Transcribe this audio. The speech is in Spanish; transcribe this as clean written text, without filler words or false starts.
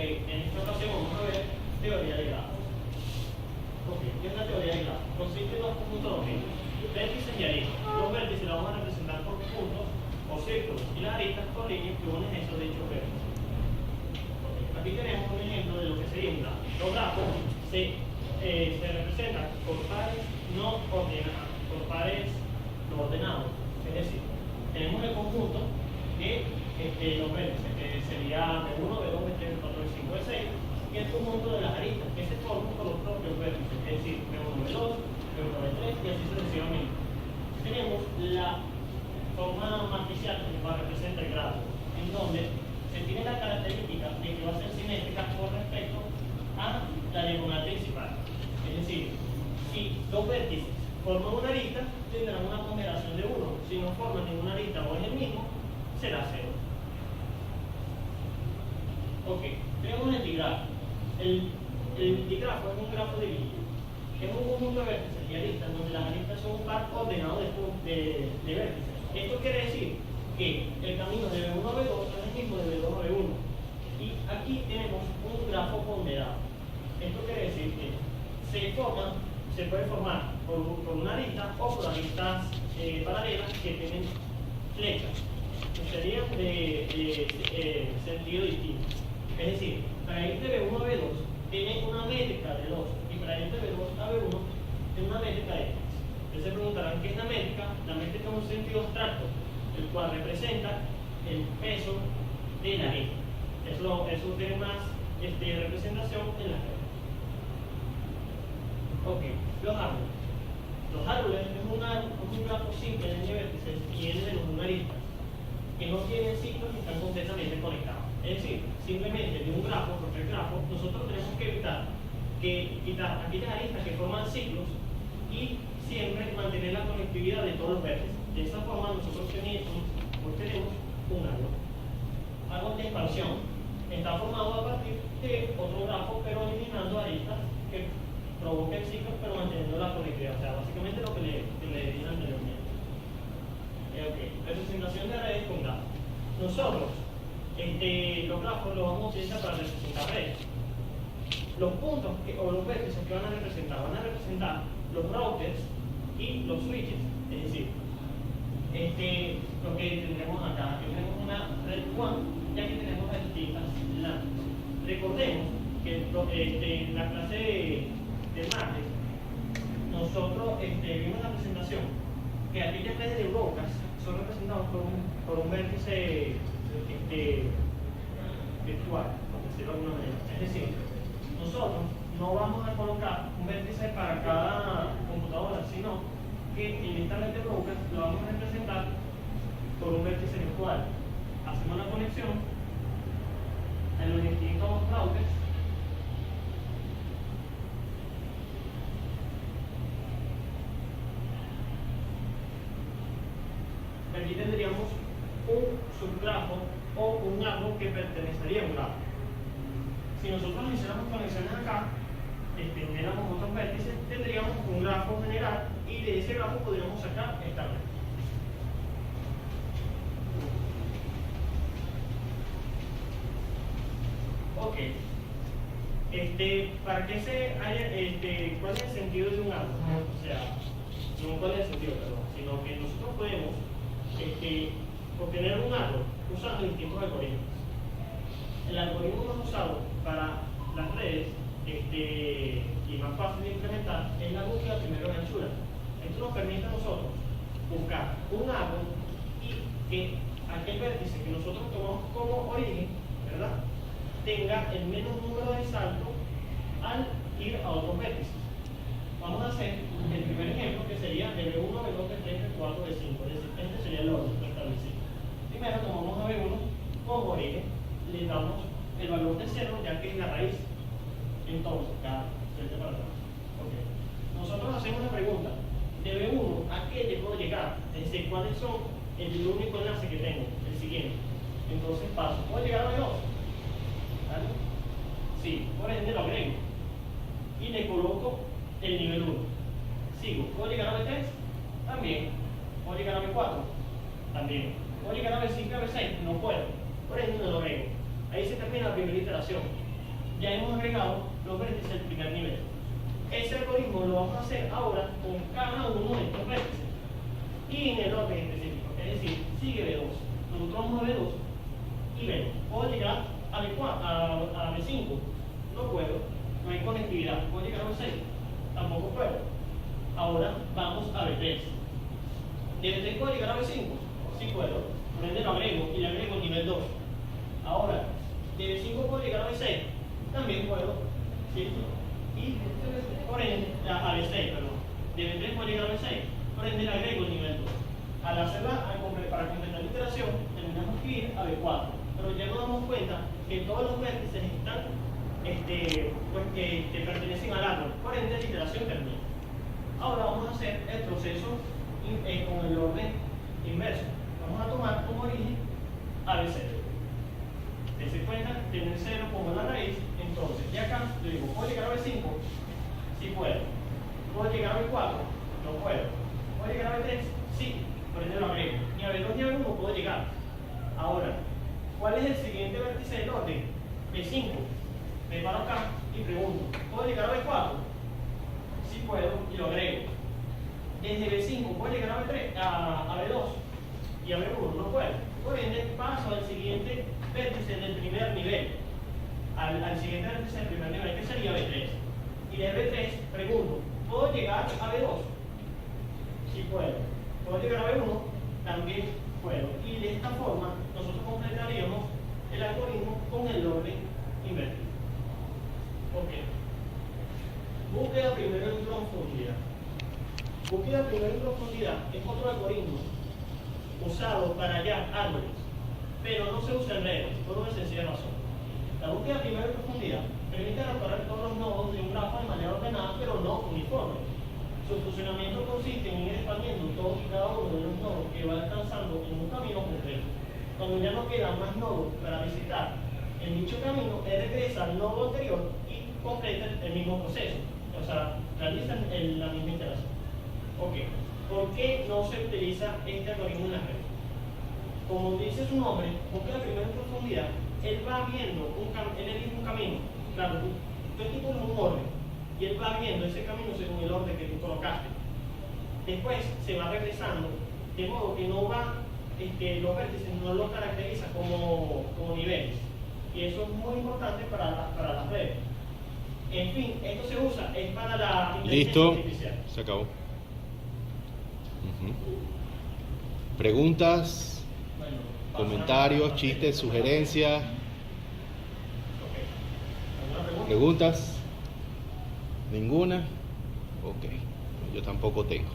en esta ocasión vamos a ver teoría de grafos. Ok, ¿qué es la teoría de grafos? Consiste en dos conjuntos de objetos, vértices y aristas. Los vértices los vamos a representar por puntos o círculos y las aristas por líneas que unen esos dichos vértices. Okay. Aquí tenemos un ejemplo de lo que sería un grafo. Los grafos se representan por pares no ordenados, por pares no ordenados. Es decir, tenemos el conjunto de los vértices, que sería B1, B2, B3, B4, B5, B6, y el conjunto de las aristas, que se forman por los propios vértices, es decir, B1, B2, B1, B3, y así sucesivamente. Tenemos la forma matricial que va a representar el grafo, en donde se tiene la característica de que va a ser simétrica con respecto a la diagonal principal. Es decir, si dos vértices forman una arista, tendrán una ponderación de 1. Si no forman ninguna arista o es el mismo, será 0. Ok, tenemos el digrafo. El digrafo es un grafo de líneas. Es un conjunto de vértices y aristas donde las aristas son un par ordenado de vértices. Esto quiere decir que el camino de B1 a B2 es el mismo de B2 a B1. Y aquí tenemos un grafo ponderado. Esto quiere decir que se puede formar por una arista o por aristas paralelas que tienen flechas, que serían de sentido distinto. Es decir, para ir de B1 a B2 tiene una métrica de 2 y para ir de B2 a B1 tiene una métrica de 3. Ustedes se preguntarán qué es la métrica. La métrica es un sentido abstracto, el cual representa el peso de la arista. Eso tiene más representación en la red. Ok, los árboles. Los árboles es un grafo simple de n vértices y n menos una arista, que no tienen ciclos y están completamente conectados. Es decir, simplemente de un grafo, cualquier grafo, nosotros tenemos que quitar aquellas aristas que forman ciclos y siempre mantener la conectividad de todos los vértices. De esa forma nosotros tenemos un árbol. Árbol de expansión está formado a partir de otro grafo, pero eliminando aristas que provoquen ciclos, pero manteniendo la conectividad. O sea, básicamente lo que le dije anteriormente. Okay. Representación de redes con grafos. Nosotros los grafos los vamos a utilizar para representar redes. Los puntos o los vértices que van a representar los routers y los switches. Es decir, lo que tendremos acá, aquí tenemos una red WAN y aquí tenemos las distintas LAN. Recordemos que en la clase de martes nosotros vimos la presentación que aquellas redes de brocas son representadas por un vértice virtual, por decirlo de alguna manera. Es decir, nosotros no vamos a colocar un vértice para cada computadora, sino que en esta red de brocas lo vamos a representar por un vértice virtual. Hacemos la conexión en los distintos routers aquí tendríamos un subgrafo o un árbol que pertenecería a un grafo. Si nosotros hiciéramos conexiones acá, extendiéramos otros vértices, tendríamos un grafo general y de ese grafo podríamos sacar esta red. Ok. ¿Para qué cuál es el sentido de un árbol? O sea, no cuál es el sentido, perdón, sino que nosotros podemos obtener un árbol usando distintos algoritmos. El algoritmo más usado para las redes y más fácil de implementar es la búsqueda primero de anchura. Esto nos permite a nosotros buscar un árbol y que aquel vértice que nosotros tomamos como origen, ¿verdad?, tenga el menos número de saltos al ir a otros vértices. Vamos a hacer el primer ejemplo, que sería de B1, B2, B3, B4, B5. Es decir, este sería el orden establecido. Primero tomamos a B1 como origen, le damos el valor de 0, ya que es la raíz. Entonces, cada frente para atrás. Okay. Nosotros hacemos la pregunta: de B1 a qué le puedo llegar, es decir, cuáles son el único enlace que tengo, el siguiente. Entonces paso, ¿puedo llegar a B2? ¿Vale? Sí, por ende lo agrego y le coloco el nivel 1. Sigo, ¿puedo llegar a B3? También. ¿Puedo llegar a B4? También. ¿Puedo llegar a B5 y a B6? No puedo, por ende no lo agrego. Ahí se termina la primera iteración. ya hemos agregado los vértices del primer nivel. Ese algoritmo lo vamos a hacer ahora con cada uno de estos vértices y en el orden específico. Es decir, sigue B2. Nosotros vamos a B2 y B2. ¿Puedo llegar a B4, a B5? No puedo. No hay conectividad. ¿Puedo llegar a B6? Tampoco puedo. Ahora vamos a B3. ¿De B3 puedo llegar a B5? Sí puedo. Por ende lo agrego y le agrego el nivel 2. Ahora, ¿de B5 puedo llegar a B6? También puedo. ¿Sí? Y por ende, a B6, perdón. De B3 puedo llegar a B6. Por ende le agrego el nivel 2. Al hacerla, para completar la iteración, tenemos que ir a B4. Pero ya nos damos cuenta que todos los vértices están, que pertenecen al árbol. Por ende, la iteración termina. Ahora vamos a hacer el proceso con el orden inverso. Vamos a tomar como origen AB0. Dense cuenta, tener 0 como la raíz. Entonces, ya acá le digo, ¿puedo llegar a B5? Sí puedo. ¿Puedo llegar a B4? No puedo. ¿Puedo llegar a B3? Sí. Por ende lo agrego. Ni a B2 ni a B1 puedo llegar. Ahora, ¿cuál es el siguiente vértice del orden? B5. Me paro acá y pregunto, ¿puedo llegar a B4? Sí puedo y lo agrego. Desde B5 puedo llegar a B3, a B2 y a B1 no puedo. Por ende paso al siguiente vértice del primer nivel. Al siguiente vértice del primer nivel, que sería B3. Y de B3 pregunto, ¿puedo llegar a B2? Sí puedo. ¿Puedo llegar a B1? También puedo. Y de esta forma nosotros completaríamos el algoritmo con el orden invertido. Ok. Búsqueda primero en profundidad. Búsqueda primero en profundidad es otro algoritmo usado para hallar árboles, pero no se usa en redes, por una sencilla razón. La búsqueda primero en profundidad permite recorrer todos los nodos de un grafo de manera ordenada, pero no uniforme. Su funcionamiento consiste en ir expandiendo todos y cada uno de los nodos que va alcanzando en un camino concreto. Cuando ya no quedan más nodos para visitar en dicho camino, él regresa al nodo anterior y completa el mismo proceso. O sea, realizan la misma iteración. Ok. ¿Por qué no se utiliza este algoritmo en las redes? Como dice su nombre, búsqueda primero en profundidad, él va viendo, él elige un camino. Claro, tú estipulas un orden y él va viendo ese camino según el orden que tú colocaste. Después se va regresando, de modo que no va, los vértices no los caracteriza como niveles. Y eso es muy importante para las redes. En fin, esto se usa, es para la inteligencia artificial. Se acabó. Preguntas, Bueno, comentarios, chistes, sugerencias. Okay. ¿Alguna pregunta? ¿Preguntas? ¿Ninguna? Ok, yo tampoco tengo.